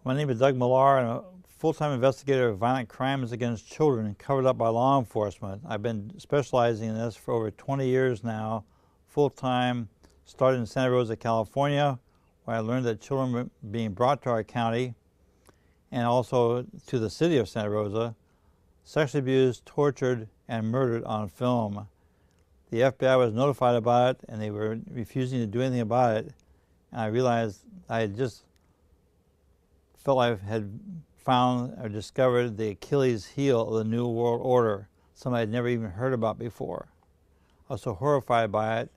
My name is Doug Millar. I'm a full-time investigator of violent crimes against children covered up by law enforcement. I've been specializing in this for over 20 years now, full-time, started in Santa Rosa, California, where I learned that children were being brought to our county and also to the city of Santa Rosa, sexually abused, tortured, and murdered on film. The FBI was notified about it, and they were refusing to do anything about it. And I realized I had just felt I had found or discovered the Achilles heel of the New World Order, something I'd never even heard about before. I was so horrified by it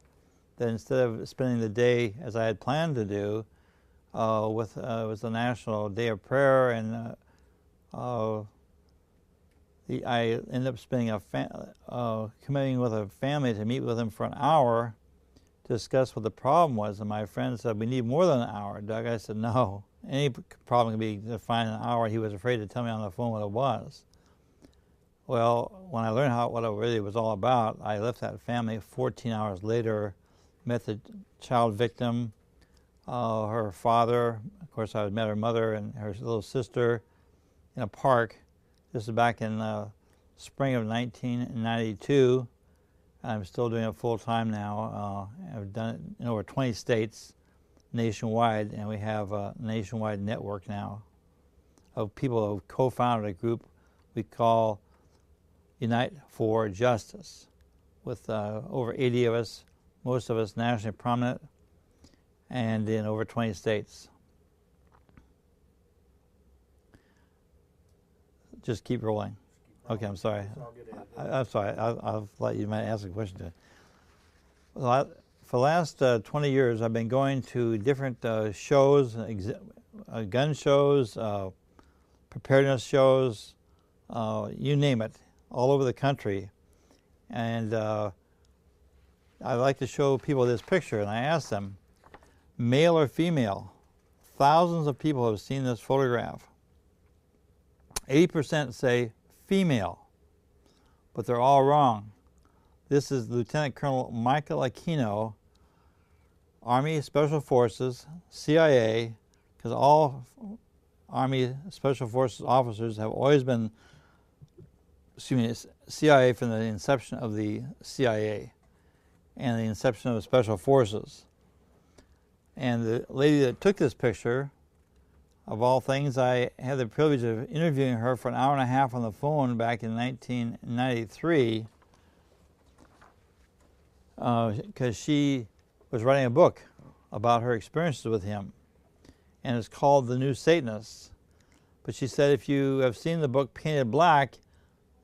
that instead of spending the day as I had planned to do, it was the National Day of Prayer, and I ended up spending committing with a family to meet with him for an hour to discuss what the problem was. And my friend said, "We need more than an hour, Doug." I said, "No, any problem can be defined in an hour." He was afraid to tell me on the phone what it was. Well, when I learned what it really was all about, I left that family 14 hours later, met the child victim, her father. Of course, I had met her mother and her little sister in a park. This is back in spring of 1992. I'm still doing it full time now. I've done it in over 20 states nationwide, and we have a nationwide network now of people who have co-founded a group we call Unite for Justice, with over 80 of us, most of us nationally prominent, and in over 20 states. Just keep rolling. Okay, I'm sorry. I'm sorry. I'll let you might ask a question. Well, for the last 20 years, I've been going to different shows, gun shows, preparedness shows, you name it, all over the country. And I like to show people this picture, and I ask them, male or female? Thousands of people have seen this photograph. 80% say female, but they're all wrong. This is Lieutenant Colonel Michael Aquino, Army Special Forces, CIA, because all Army Special Forces officers have always been, CIA from the inception of the CIA and the inception of the Special Forces. And the lady that took this picture, of all things, I had the privilege of interviewing her for an hour and a half on the phone back in 1993 because she was writing a book about her experiences with him, and it's called The New Satanists. But she said, if you have seen the book Painted Black,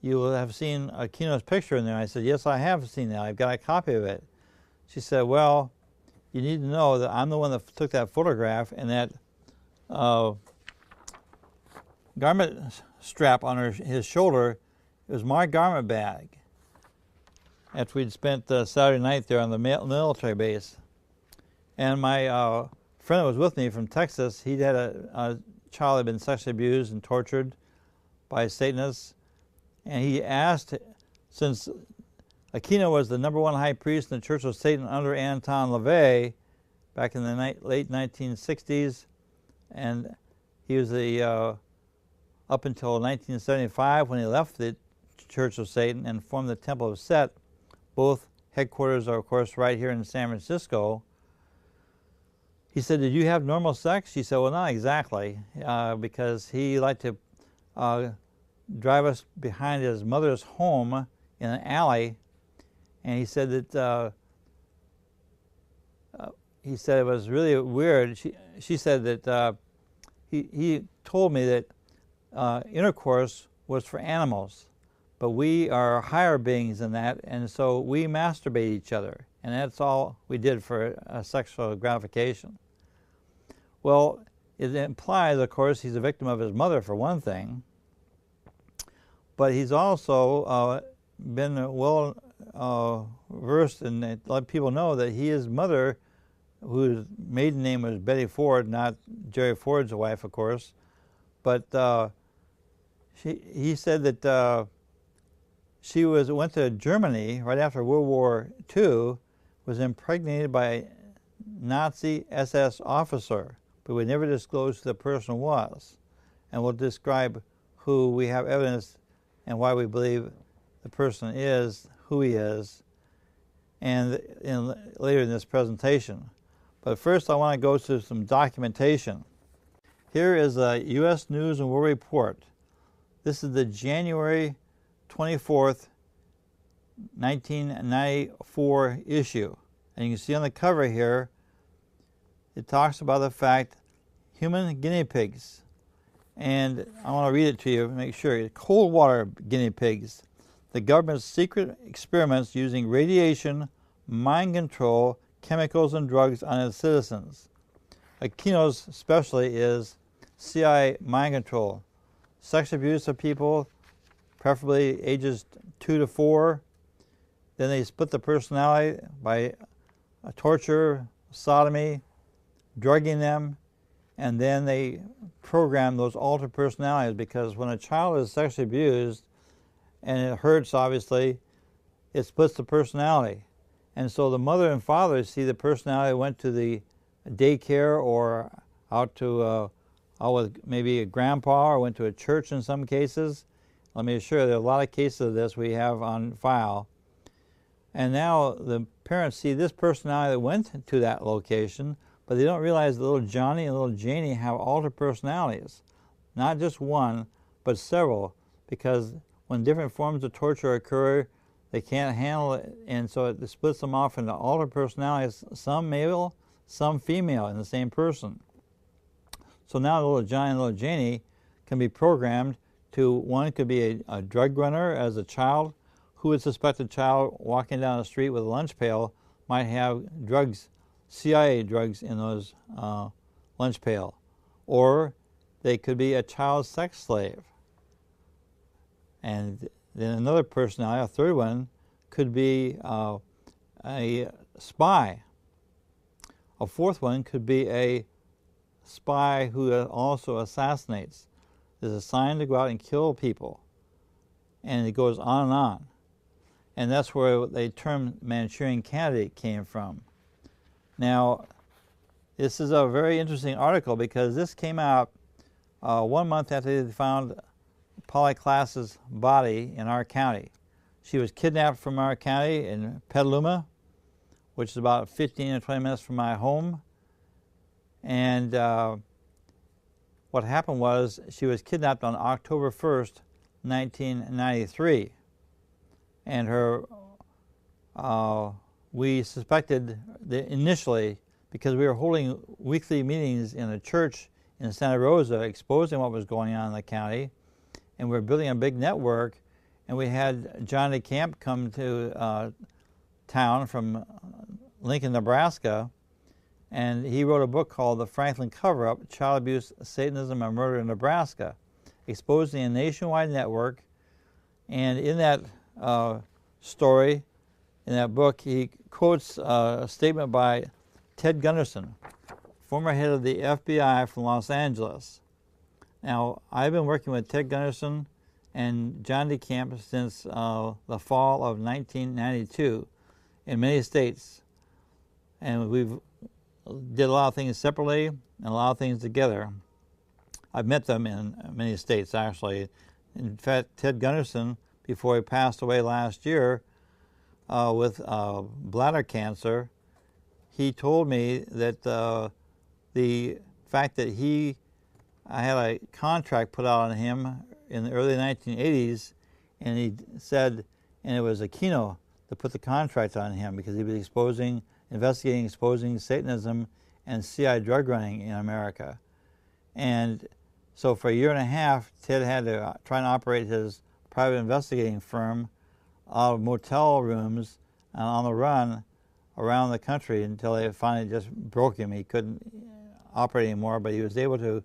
you will have seen Aquino's picture in there. I said, yes, I have seen that. I've got a copy of it. She said, well, you need to know that I'm the one that took that photograph, and that garment strap on his shoulder, it was my garment bag after we'd spent Saturday night there on the military base. And my friend that was with me from Texas, he'd had a child that had been sexually abused and tortured by Satanists, and he asked, since Aquino was the #1 high priest in the Church of Satan under Anton LaVey back in the late 1960s, and he was the up until 1975 when he left the Church of Satan and formed the Temple of Set. Both headquarters are, of course, right here in San Francisco. He said, did you have normal sex? She said, well, not exactly, because he liked to drive us behind his mother's home in an alley, and he said that he said it was really weird. She said that he told me that intercourse was for animals, but we are higher beings than that, and so we masturbate each other, and that's all we did for sexual gratification. Well, it implies, of course, he's a victim of his mother for one thing, but he's also been well versed in it. Let people know that his mother, whose maiden name was Betty Ford, not Jerry Ford's wife, of course, but he said that she went to Germany right after World War II, was impregnated by a Nazi SS officer but we never disclose who the person was. And we'll describe who we have evidence and why we believe the person is who he is, and later in this presentation. But first I want to go to some documentation. Here is a U.S. News and World Report. This is the January 24th, 1994 issue. And you can see on the cover here, it talks about the fact human guinea pigs. And I want to read it to you to make sure. Cold water guinea pigs. The government's secret experiments using radiation, mind control, chemicals, and drugs on its citizens. Aquino's specialty is CIA mind control, sex abuse of people, preferably ages 2 to 4. Then they split the personality by torture, sodomy, drugging them, and then they program those altered personalities, because when a child is sexually abused, and it hurts obviously, it splits the personality. And so the mother and father see the personality went to the daycare or out to out with maybe a grandpa, or went to a church in some cases. Let me assure you, there are a lot of cases of this we have on file. And now the parents see this personality that went to that location, but they don't realize that little Johnny and little Janie have altered personalities. Not just one, but several, because when different forms of torture occur, they can't handle it, and so it splits them off into altered personalities, some male, some female in the same person. So now little Johnny and little Janie can be programmed to, one could be a drug runner as a child. Who would suspect a child walking down the street with a lunch pail might have drugs, CIA drugs in those lunch pail? Or they could be a child sex slave. And then another personality, a third one, could be a spy. A fourth one could be a spy who also assassinates, is assigned to go out and kill people. And it goes on and on. And that's where the term Manchurian Candidate came from. Now, this is a very interesting article, because this came out 1 month after they found Polly Klaas's body in our county. She was kidnapped from our county in Petaluma, which is about 15 or 20 minutes from my home. And what happened was she was kidnapped on October 1st, 1993. And her, we suspected initially, because we were holding weekly meetings in a church in Santa Rosa exposing what was going on in the county, and we were building a big network, and we had John DeCamp come to town from Lincoln, Nebraska, and he wrote a book called The Franklin Cover-Up, Child Abuse, Satanism, and Murder in Nebraska, exposing a nationwide network. And in that story, in that book, he quotes a statement by Ted Gunderson, former head of the FBI from Los Angeles. Now, I've been working with Ted Gunderson and John DeCamp since the fall of 1992 in many states. And we've did a lot of things separately and a lot of things together. I've met them in many states, actually. In fact, Ted Gunderson, before he passed away last year with bladder cancer, he told me that the fact that I had a contract put out on him in the early 1980s, and he said, and it was Aquino that put the contract on him, because he was investigating, exposing Satanism and CIA drug running in America. And so for a year and a half, Ted had to try and operate his private investigating firm out of motel rooms and on the run around the country until they finally just broke him. He couldn't operate anymore, but he was able to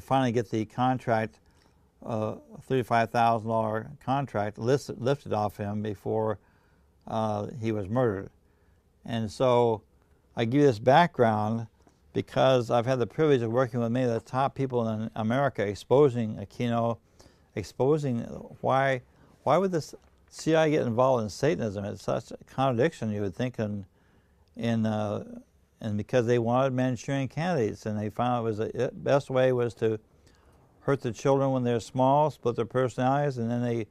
finally get the contract, $35,000 contract, lifted off him before he was murdered. And so I give you this background because I've had the privilege of working with many of the top people in America, exposing Aquino, exposing why would this CIA get involved in Satanism? It's such a contradiction, you would think, in and because they wanted Manchurian candidates, and they found the best way was to hurt the children when they're small, split their personalities, and then they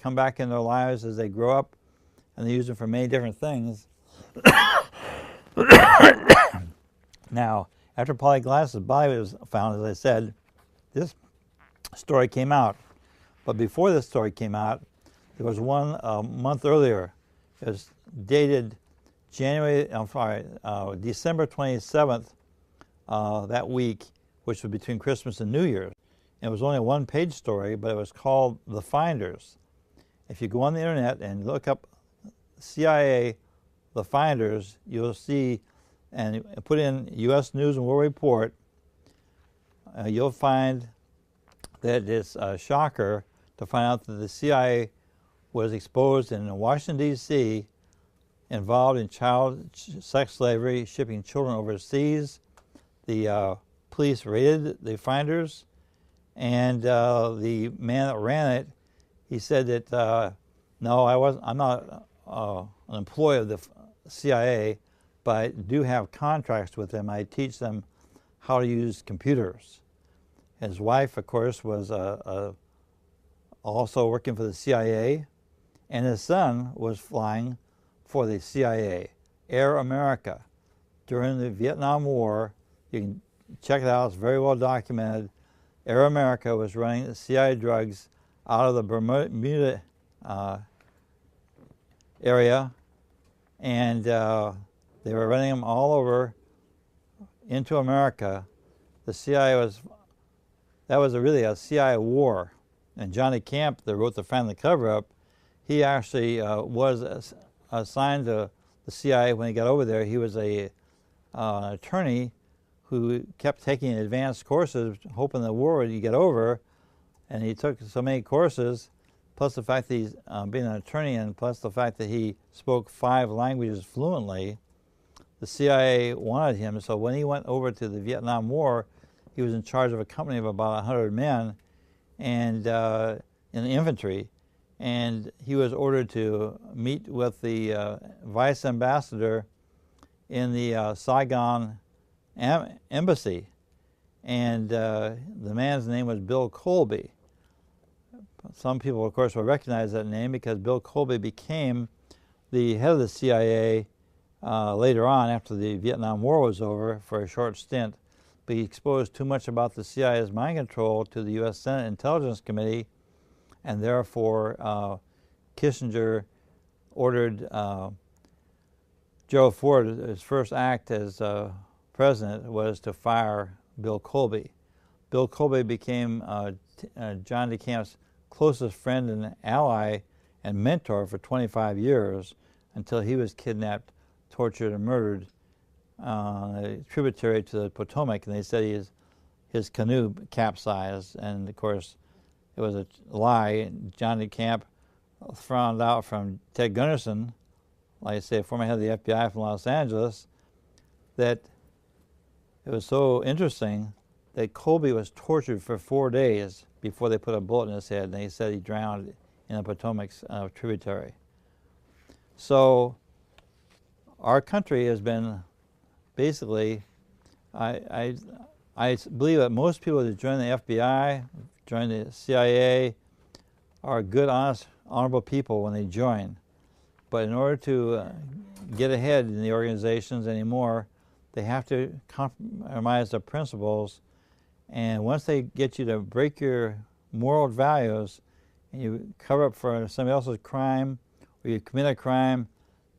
come back in their lives as they grow up, and they use them for many different things. Now, after Polyglass's body was found, as I said, this story came out. But before this story came out, there was one a month earlier. It was dated December 27th that week, which was between Christmas and New Year's. It was only a one-page story, but it was called The Finders. If you go on the internet and look up CIA The Finders, you'll see, and put in U.S. News and World Report, you'll find that it's a shocker to find out that the CIA was exposed in Washington, D.C., involved in child sex slavery, shipping children overseas. The police raided the Finders, and the man that ran it, he said that, no, I'm not an employee of the CIA, but I do have contracts with them. I teach them how to use computers. His wife, of course, was also working for the CIA, and his son was flying for the CIA, Air America. During the Vietnam War, you can check it out, it's very well documented. Air America was running CIA drugs out of the Bermuda area, and they were running them all over into America. The CIA that was really a CIA war. And Johnny Camp, that wrote the Family Cover-Up, he actually was assigned to the CIA when he got over there. He was an attorney who kept taking advanced courses, hoping the war would get over. And he took so many courses, plus the fact that he's being an attorney, and plus the fact that he spoke 5 languages fluently, the CIA wanted him. So when he went over to the Vietnam War, he was in charge of a company of about 100 men, and in the infantry, and he was ordered to meet with the vice ambassador in the Saigon embassy, and the man's name was Bill Colby. Some people, of course, will recognize that name because Bill Colby became the head of the CIA later on, after the Vietnam War was over, for a short stint. But he exposed too much about the CIA's mind control to the U.S. Senate Intelligence Committee, and therefore Kissinger ordered Joe Ford, his first act as president was to fire Bill Colby. Bill Colby became John DeCamp's closest friend and ally and mentor for 25 years until he was kidnapped, tortured, and murdered a tributary to the Potomac, and they said his canoe capsized, and of course it was a lie. John DeCamp found out from Ted Gunderson, like I say, former head of the FBI from Los Angeles, that it was so interesting that Colby was tortured for 4 days before they put a bullet in his head, and they said he drowned in the Potomac's tributary. So our country has been basically, I believe that most people that join the FBI, join the CIA, are good, honest, honorable people when they join. But in order to get ahead in the organizations anymore, they have to compromise their principles. And once they get you to break your moral values and you cover up for somebody else's crime, or you commit a crime,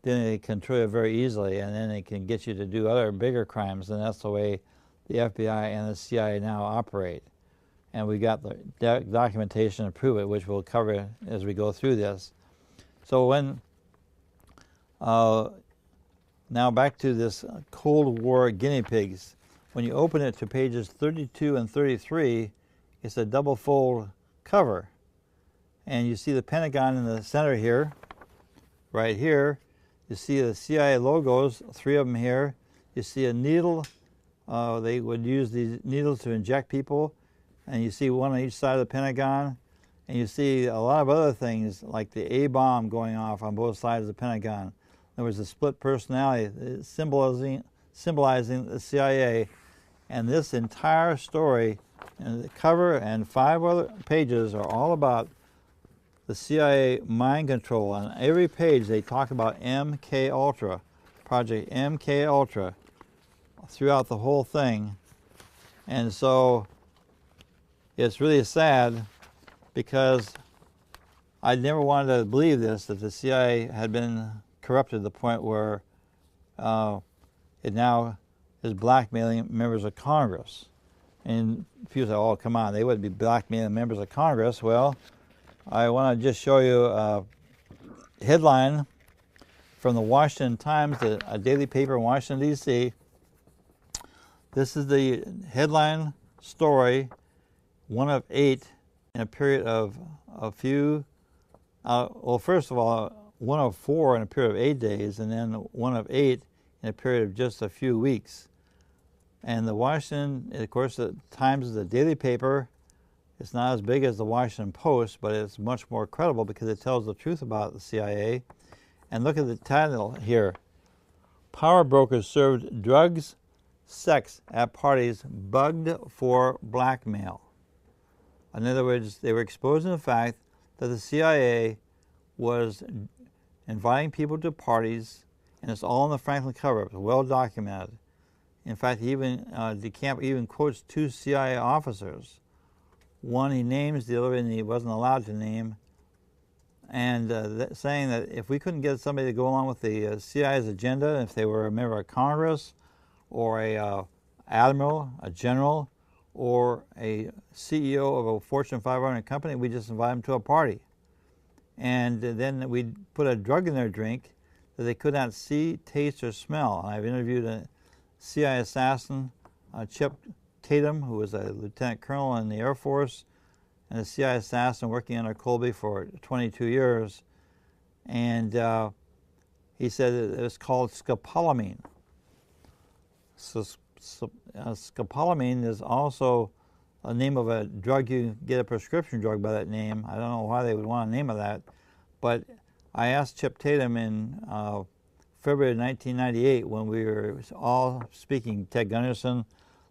then they control you very easily, and then they can get you to do other bigger crimes, and that's the way the FBI and the CIA now operate. And we got the documentation to prove it, which we'll cover as we go through this. So when, now back to this Cold War guinea pigs. When you open it to pages 32 and 33, it's a double-fold cover. And you see the Pentagon in the center here, right here. You see the CIA logos, 3 of them here. You see a needle. They would use these needles to inject people. And you see one on each side of the Pentagon. And you see a lot of other things, like the A-bomb going off on both sides of the Pentagon. There was a split personality, symbolizing symbolizing the CIA. And this entire story, and the cover and 5 other pages are all about the CIA mind control. On every page they talk about MK Ultra, Project MK Ultra, throughout the whole thing. And so it's really sad, because I never wanted to believe this, that the CIA had been corrupted to the point where it now is blackmailing members of Congress. And people say, oh, come on, they wouldn't be blackmailing members of Congress. Well, I want to just show you a headline from the Washington Times, a daily paper in Washington, D.C. This is the headline story, 1 of 8 in a period of a few, well, first of all, 1 of 4 in a period of 8 days, and then 1 of 8 in a period of just a few weeks. And the Washington, of course, the Times is a daily paper. It's not as big as the Washington Post, but it's much more credible because it tells the truth about the CIA. And look at the title here. Power brokers served drugs, sex at parties bugged for blackmail. In other words, they were exposing the fact that the CIA was inviting people to parties, and it's all in the Franklin cover-up. It's well documented. In fact, even DeCamp even quotes 2 CIA officers. One he names, the other one he wasn't allowed to name, and saying that if we couldn't get somebody to go along with the CIA's agenda, if they were a member of Congress or a admiral, a general, or a CEO of a Fortune 500 company, we just invite them to a party. And then we'd put a drug in their drink that they could not see, taste, or smell. And I've interviewed a CIA assassin, Chip Tatum, who was a lieutenant colonel in the Air Force, and a CIA assassin working under Colby for 22 years. And he said it was called scopolamine. So scopolamine is also a name of a drug. You get a prescription drug by that name. I don't know why they would want a name of that, but I asked Chip Tatum in February of 1998 when we were all speaking, Ted Gunderson,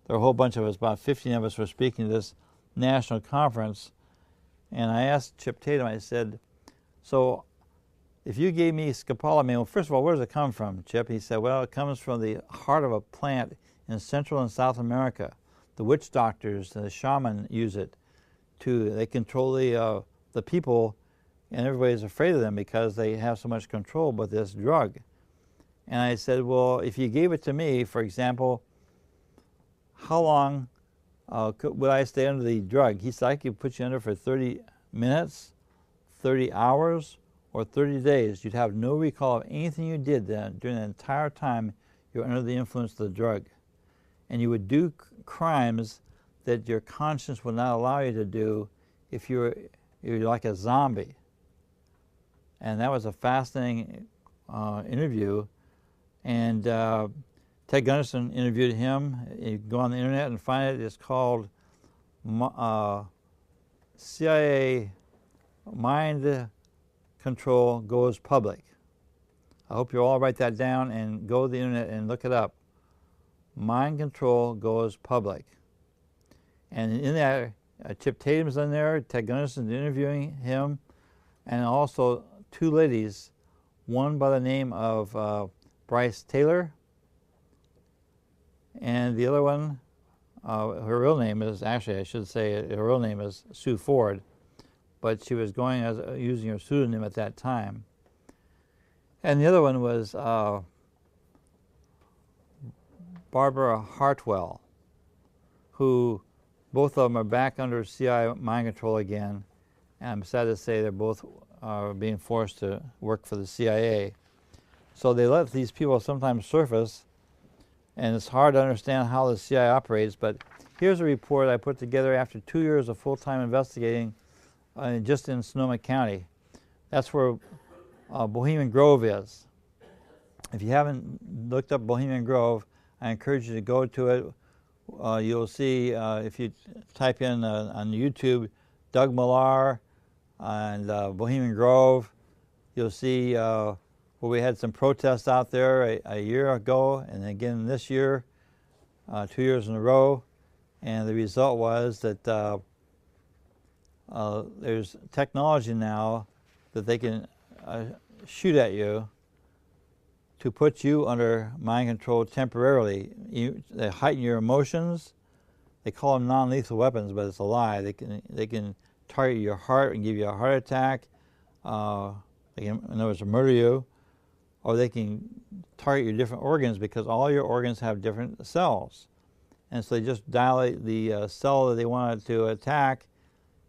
there were a whole bunch of us, about 15 of us were speaking to this national conference, and I asked Chip Tatum, I said, so if you gave me scopolamine, well, first of all, where does it come from, Chip? He said, well, it comes from the heart of a plant in Central and South America. The witch doctors, the shaman use it they control the people, and everybody's afraid of them because they have so much control with this drug. And I said, well, if you gave it to me, for example, how long would I stay under the drug? He said, I could put you under for 30 minutes, 30 hours, or 30 days. You'd have no recall of anything you did then during the entire time you were under the influence of the drug. And you would do crimes that your conscience would not allow you to do if you're like a zombie. And that was a fascinating interview. And Ted Gunderson interviewed him. You can go on the internet and find it. It's called CIA Mind Control Goes Public. I hope you all write that down and go to the internet and look it up. Mind Control Goes Public. And in that, Chip Tatum's in there, Ted Gunderson's interviewing him, and also 2 ladies, one by the name of Bryce Taylor, and the other one, her real name is, actually I should say her real name is Sue Ford, but she was going as using her pseudonym at that time. And the other one was Barbara Hartwell, who both of them are back under CIA mind control again. And I'm sad to say they're both being forced to work for the CIA. So they let these people sometimes surface, and it's hard to understand how the CIA operates. But here's a report I put together after 2 years of full-time investigating just in Sonoma County. That's where Bohemian Grove is. If you haven't looked up Bohemian Grove, I encourage you to go to it. You'll see, if you type in on YouTube, Doug Millar and Bohemian Grove, you'll see where where we had some protests out there a year ago, and again this year, 2 years in a row, and the result was that there's technology now that they can shoot at you to put you under mind control temporarily. They heighten your emotions. They call them non-lethal weapons, but it's a lie. They can target your heart and give you a heart attack. They can, in other words, murder you, or they can target your different organs because all your organs have different cells. And so they just dilate the cell that they wanted to attack,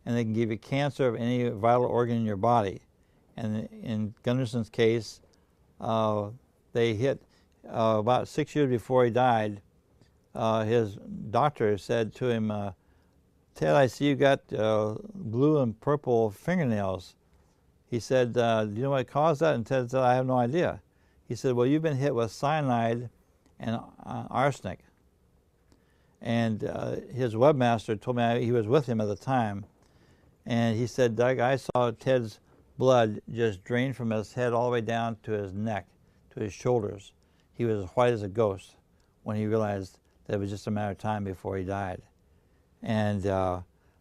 and they can give you cancer of any vital organ in your body. And in Gunderson's case, they hit about 6 years before he died. His doctor said to him, "Ted, I see you got blue and purple fingernails." He said, "Do you know what caused that?" And Ted said, "I have no idea." He said, "Well, you've been hit with cyanide and arsenic." And his webmaster told me, he was with him at the time, and he said, "Doug, I saw Ted's blood just drain from his head all the way down to his neck, to his shoulders. He was as white as a ghost when he realized that it was just a matter of time before he died." And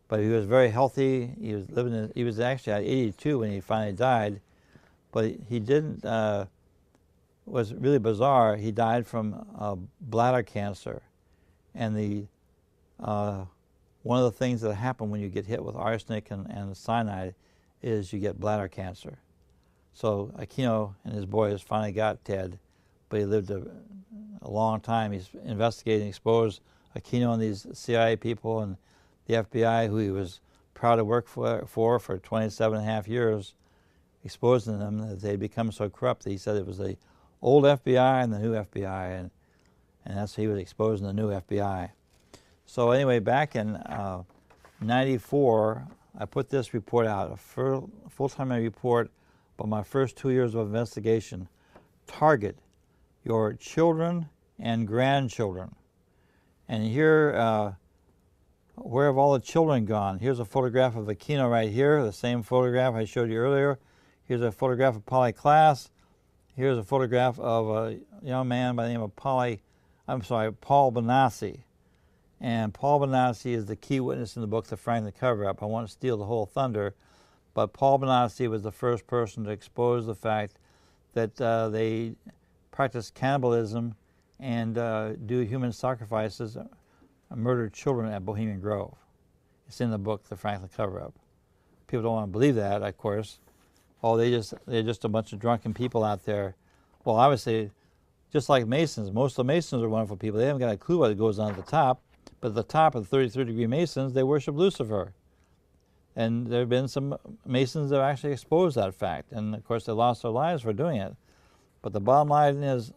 but he was very healthy. He was living. He was actually at 82 when he finally died, but he didn't. Was really bizarre. He died from bladder cancer, and the one of the things that happen when you get hit with arsenic and cyanide is you get bladder cancer. So Aquino and his boys finally got Ted, but he lived a long time. He's investigating and exposed Aquino and these CIA people and the FBI, who he was proud to work for 27 and a half years, exposing them that they'd become so corrupt that he said it was the old FBI and the new FBI, and that's he was exposing the new FBI. So anyway, back in '94, I put this report out, a full-time report about my first 2 years of investigation. Target your children and grandchildren. And here, where have all the children gone? Here's a photograph of Aquino right here, the same photograph I showed you earlier. Here's a photograph of Polly Klaas. Here's a photograph of a young man by the name of Paul Benassi. And Paul Benassi is the key witness in the book, The Franklin Cover-Up. I want to steal the whole thunder, but Paul Benassi was the first person to expose the fact that they practice cannibalism and do human sacrifices, murder children at Bohemian Grove. It's in the book, The Franklin Cover-Up. People don't want to believe that, of course. Oh, they're just a bunch of drunken people out there. Well, obviously, just like Masons, most of the Masons are wonderful people. They haven't got a clue what goes on at the top. But at the top of the 33-degree Masons, they worship Lucifer. And there have been some Masons that have actually exposed that fact. And, of course, they lost their lives for doing it. But the bottom line is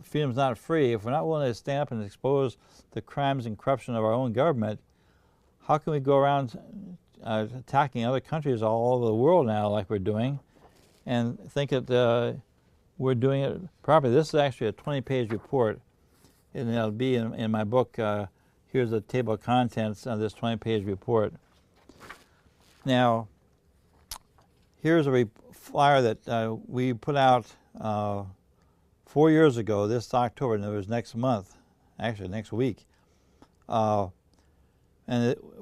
freedom's not free. If we're not willing to stand up and expose the crimes and corruption of our own government, how can we go around attacking other countries all over the world now like we're doing and think that we're doing it properly? This is actually a 20-page report, and it'll be in my book. Here's a table of contents of this 20-page report. Now, here's a flyer that we put out 4 years ago, this October, and it was next month, actually next week. And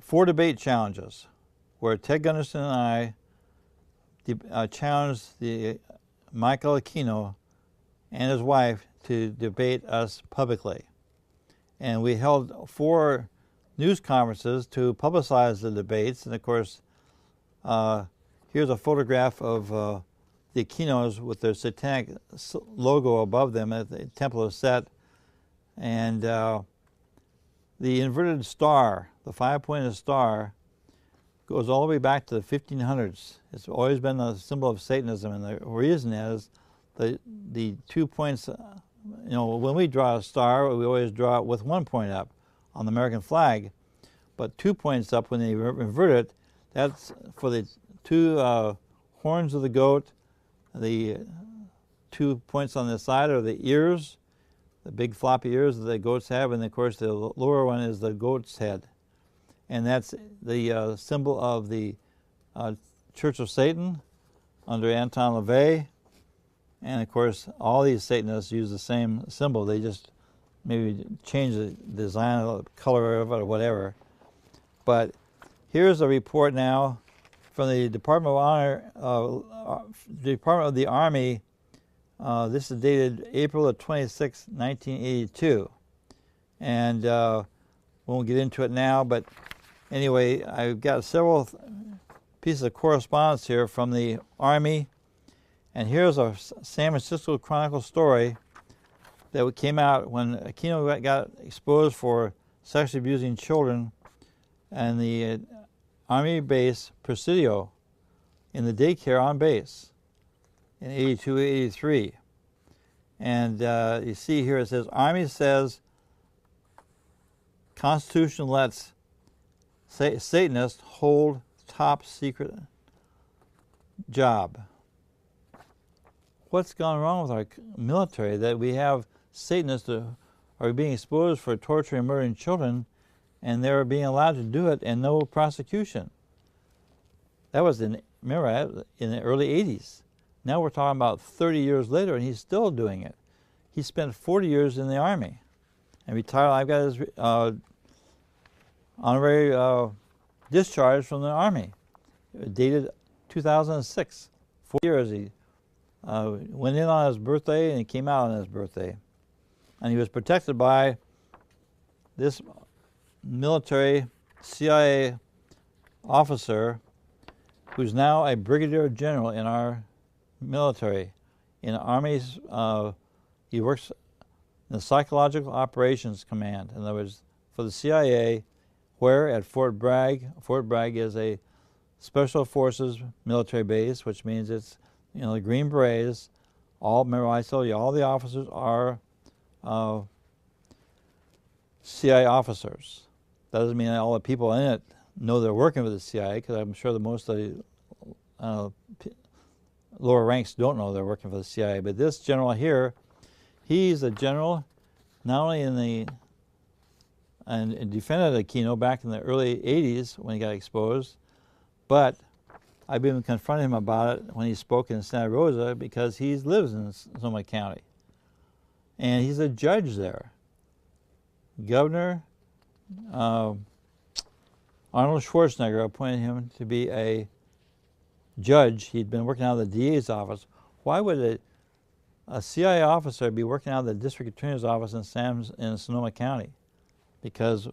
4 debate challenges, where Ted Gunderson and I challenged Michael Aquino and his wife to debate us publicly. And we held 4 news conferences to publicize the debates. And of course, here's a photograph of the Aquinos with their Satanic logo above them at the Temple of Set. And the inverted star, the 5-pointed star, goes all the way back to the 1500s. It's always been a symbol of Satanism, and the reason is the 2 points. When we draw a star, we always draw it with 1 point up on the American flag, but 2 points up when they invert it. That's for the 2 horns of the goat. The 2 points on the side are the ears, the big floppy ears that the goats have, and of course the lower one is the goat's head. And that's the symbol of the Church of Satan under Anton LaVey. And of course, all these Satanists use the same symbol. They just maybe change the design, the color of it, or whatever. But here's a report now from the Department of Honor, Department of the Army. This is dated April 26, 1982. And we won't get into it now, but anyway, I've got several pieces of correspondence here from the Army. And here's a San Francisco Chronicle story that came out when Aquino got exposed for sexually abusing children and the Army base Presidio in the daycare on base in 82, 83. And you see here it says, Army says Constitution lets Satanists hold top secret job. What's gone wrong with our military that we have Satanists that are being exposed for torturing and murdering children, and they're being allowed to do it and no prosecution? That was remember, in the early 80s. Now we're talking about 30 years later, and he's still doing it. He spent 40 years in the Army and retired. I've got his honorary discharge from the Army, dated 2006. 4 years. He went in on his birthday and he came out on his birthday. And he was protected by this military CIA officer who's now a brigadier general in our military. In the Army's, he works in the Psychological Operations Command. In other words, for the CIA, where at Fort Bragg. Fort Bragg is a Special Forces military base, which means it's, the Green Berets. Remember I told you, all the officers are CIA officers. That doesn't mean all the people in it know they're working for the CIA, because I'm sure that most of the lower ranks don't know they're working for the CIA. But this general here, he's a general not only in the and defended Aquino back in the early 80s when he got exposed, but I've been confronting him about it when he spoke in Santa Rosa, because he lives in Sonoma County. And he's a judge there. Governor Arnold Schwarzenegger appointed him to be a judge. He'd been working out of the DA's office. Why would a CIA officer be working out of the district attorney's office in Sonoma County? Because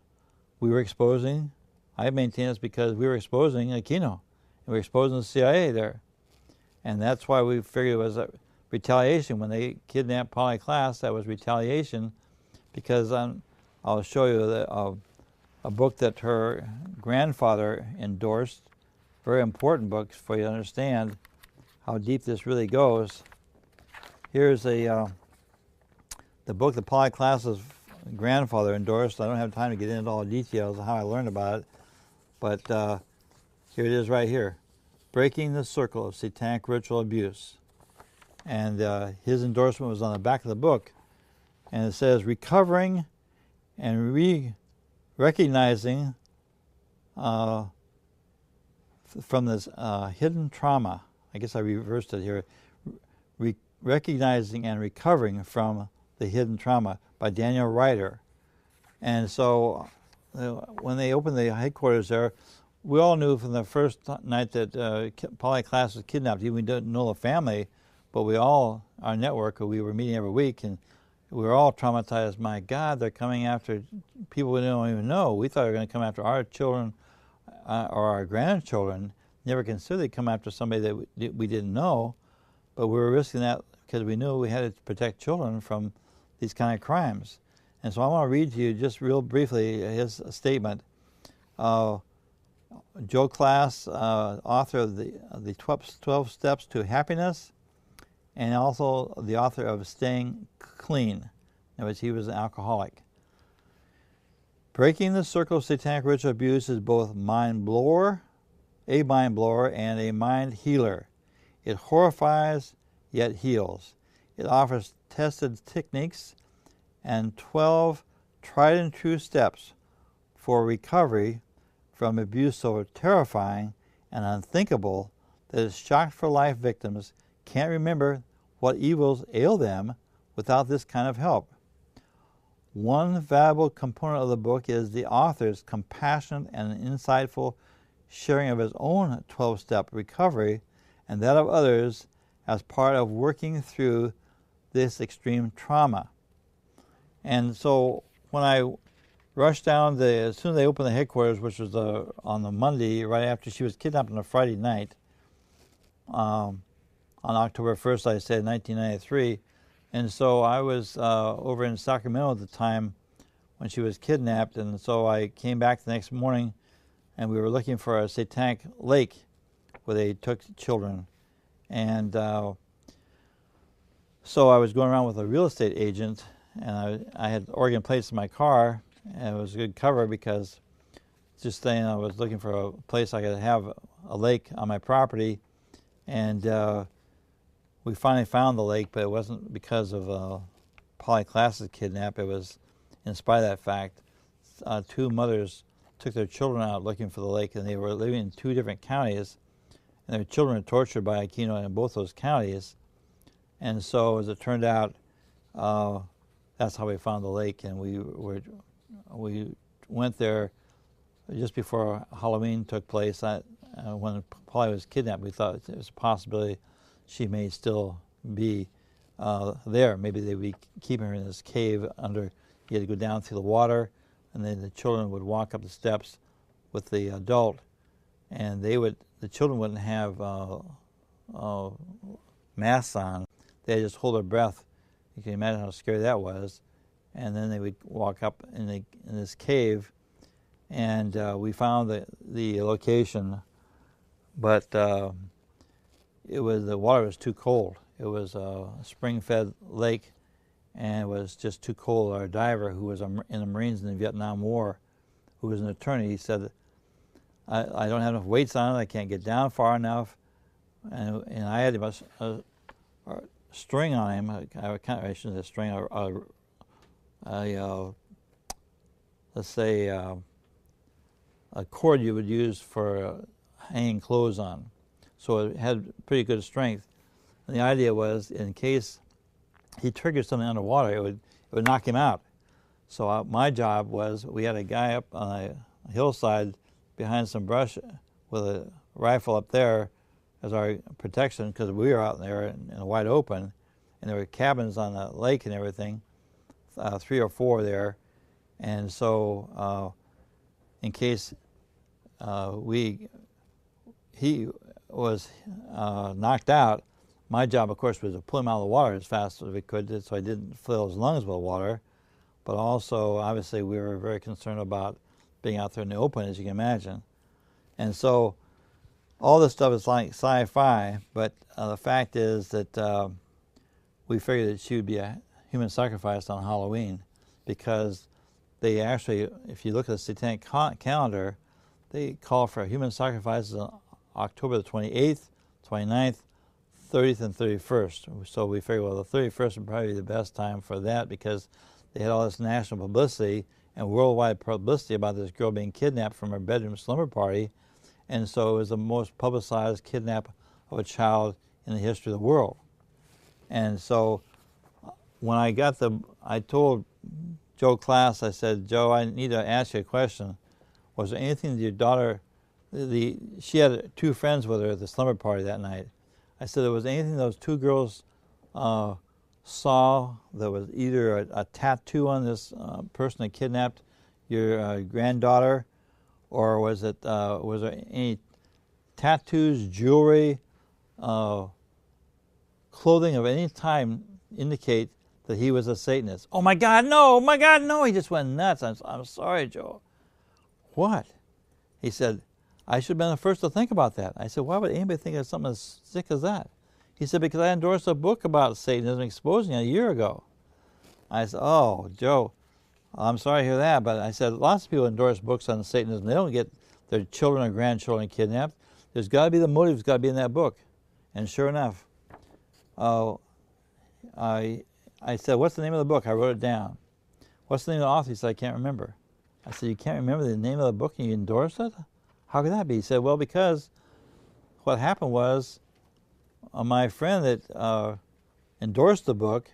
we were exposing, I maintain it's because we were exposing Aquino. And we were exposing the CIA there. And that's why we figured it was a retaliation. When they kidnapped Polly Klaas, that was retaliation, because I'll show you a book that her grandfather endorsed, very important book for you to understand how deep this really goes. Here's the book that Polly Klaas's grandfather endorsed. I don't have time to get into all the details of how I learned about it, but here it is right here. Breaking the Circle of Satanic Ritual Abuse. And his endorsement was on the back of the book. And it says, recovering and recognizing from this hidden trauma. I guess I reversed it here. Recognizing and recovering from the hidden trauma by Daniel Ryder. And so when they opened the headquarters there, we all knew from the first night that Polly Klaas was kidnapped. We didn't know the family, but we all, our network, we were meeting every week, and we were all traumatized. My God, they're coming after people we don't even know. We thought they were going to come after our children or our grandchildren. Never considered they'd come after somebody that we didn't know, but we were risking that because we knew we had to protect children from these kind of crimes. And so I want to read to you just real briefly his statement. Joe Klaas, author of the 12 Steps to Happiness, and also the author of Staying Clean. In which he was an alcoholic. Breaking the Circle of Satanic Ritual Abuse is both a mind blower and a mind healer. It horrifies yet heals. It offers tested techniques and 12 tried and true steps for recovery from abuse so terrifying and unthinkable that its shock for life victims can't remember what evils ail them without this kind of help. One valuable component of the book is the author's compassionate and insightful sharing of his own 12-step recovery and that of others as part of working through this extreme trauma. And so when I rushed down, as soon as they opened the headquarters, which was on the Monday, right after she was kidnapped on a Friday night, on October 1st, I said, 1993. And so I was over in Sacramento at the time when she was kidnapped, and so I came back the next morning, and we were looking for a Satanic lake where they took children. And so I was going around with a real estate agent, and I had Oregon plates in my car, and it was a good cover because just saying I was looking for a place I could have a lake on my property, and we finally found the lake, but it wasn't because of Polly Klass's kidnap. It was in spite of that fact. Two mothers took their children out looking for the lake, and they were living in two different counties, and their children were tortured by Aquino in both those counties. And so, as it turned out, that's how we found the lake, and we went there just before Halloween took place. When Polly was kidnapped, we thought it was a possibility she may still be there. Maybe they would be keeping her in this cave under. You had to go down through the water, and then the children would walk up the steps with the adult, and the children wouldn't have masks on. They just hold their breath. You can imagine how scary that was. And then they would walk up in this cave, and we found the location, but the water was too cold. It was a spring-fed lake, and it was just too cold. Our diver, who was in the Marines in the Vietnam War, who was an attorney, he said, I don't have enough weights on it, I can't get down far enough, and I had a string on him. I shouldn't say string, let's say a cord you would use for hanging clothes on. So it had pretty good strength. And the idea was, in case he triggered something underwater, it would knock him out. So my job was, we had a guy up on a hillside behind some brush with a rifle up there as our protection, because we were out there in the wide open, and there were cabins on the lake and everything, 3 or 4 there. And so in case he was knocked out, my job, of course, was to pull him out of the water as fast as we could, so I didn't fill his lungs with water. But also, obviously, we were very concerned about being out there in the open, as you can imagine. And so all this stuff is like sci-fi, but the fact is that we figured that she would be a human sacrifice on Halloween, because they actually, if you look at the Satanic calendar, they call for human sacrifices on October the 28th, 29th, 30th, and 31st. So we figured, well, the 31st would probably be the best time for that, because they had all this national publicity and worldwide publicity about this girl being kidnapped from her bedroom slumber party. And so it was the most publicized kidnap of a child in the history of the world. And so when I told Joe Klass, I said, Joe, I need to ask you a question. Was there anything that your daughter, she had 2 friends with her at the slumber party that night. I said, was there anything those 2 girls saw that was either a tattoo on this person that kidnapped your granddaughter, or was there any tattoos, jewelry, clothing of any time indicate that he was a Satanist? Oh my God, no! My God, no! He just went nuts. I'm sorry, Joe. What? He said, I should have been the first to think about that. I said, why would anybody think of something as sick as that? He said, because I endorsed a book about Satanism exposing it a year ago. I said, oh, Joe, I'm sorry to hear that, but I said, lots of people endorse books on Satanism. They don't get their children or grandchildren kidnapped. There's got to be the motive's got to be in that book. And sure enough, I said, what's the name of the book? I wrote it down. What's the name of the author? He said, I can't remember. I said, you can't remember the name of the book and you endorsed it? How could that be? He said, well, because what happened was my friend that endorsed the book.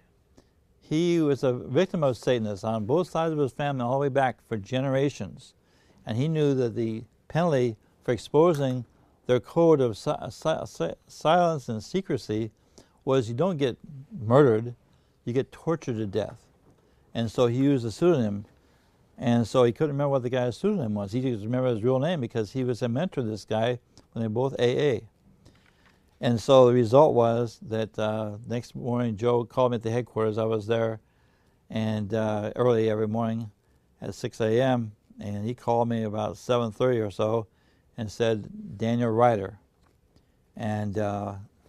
He was a victim of Satanists on both sides of his family all the way back for generations. And he knew that the penalty for exposing their code of silence and secrecy was you don't get murdered, you get tortured to death. And so he used a pseudonym. And so he couldn't remember what the guy's pseudonym was. He just remembered his real name because he was a mentor to this guy when they were both AA. And so the result was that next morning Joe called me at the headquarters. I was there and early every morning at 6 a.m. And he called me about 7:30 or so and said, Daniel Ryder. And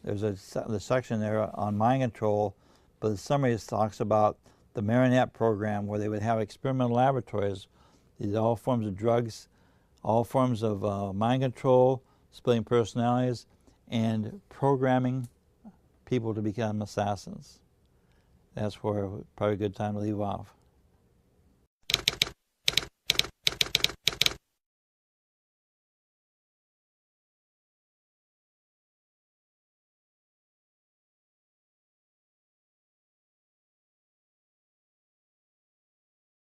there's the section there on mind control, but the summary talks about the Marionette program where they would have experimental laboratories. These all forms of drugs, all forms of mind control, splitting personalities, and programming people to become assassins. That's where probably a good time to leave off.